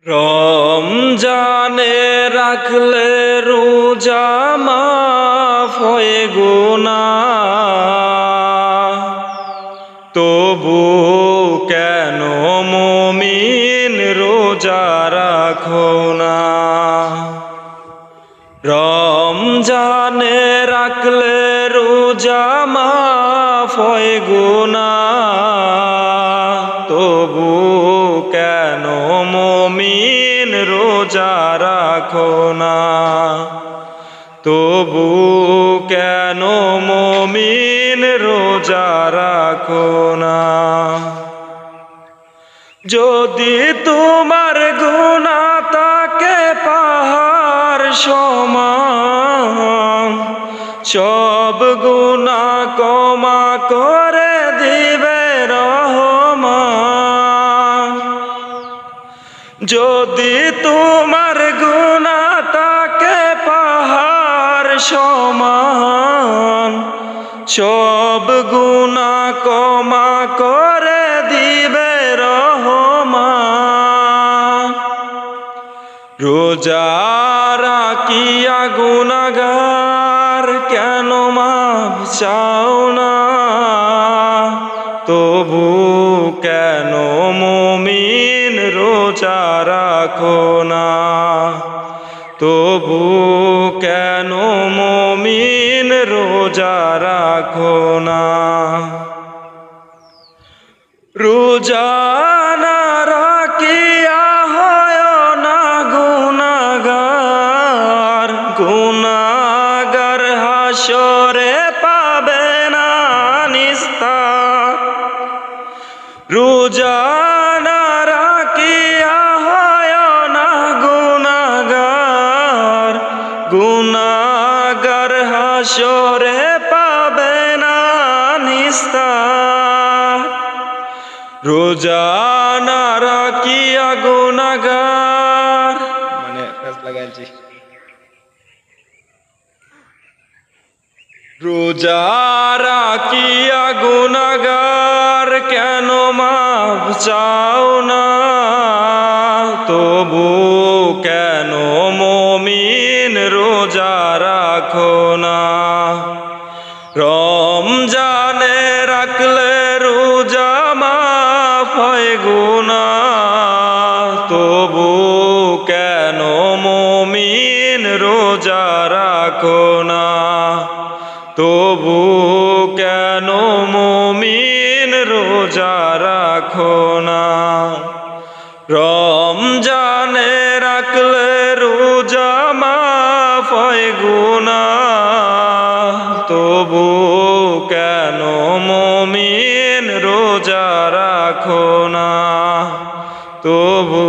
রমজানে রাখলে রোজা মাফ হয় গুনাহ, তবু কেন মুমিন রোজা রাখো না? রমজানে রাখলে রোজা মাফ হয় গুনাহ, তবু কেন মুমিন রোজা রাখো না? তবু কেন মুমিন রোজা রাখো না? যদি তোমার গুনাহ থাকে পাহাড় সমান, সব গুনাহ ক্ষমা করে দিবে রহমান। যদি তোমার গুনাহ থাকে পাহাড় সমান, সব গুনাহ ক্ষমা করে দিবে রহমান। রোজা রাখিয়া গুনাহগার কেন মাফ চাও না? তবু কেন মুমিন রোজা রাখো না? তবু কেন মুমিন রোজা রাখো না? রোজা না রাখিয়া হয় না গুনাহগার, গুনাহগার হাসরে পাবে না নিস্তার। রোজা না রাখিয়া হয় না গুনাহগার, গুনাহগার হাসরে পাবে না নিস্তার। রোজা না রাখিয়া গুনাহগার রোজা রাখিয়া গুনাহগার কেন মাফ চাও না? তবু কেন মুমিন রোজা রাখো না? রমজানে রাখলে রোজা মাফ হয় গুনাহ, তবু কেন মুমিন রোজা রাখো না? তবু কেন মুমিন রোজা রাখো না? রমজানে রাখলে রোজা মাফ হয় গুনাহ, তবু কেন মুমিন রোজা রাখো না? তবু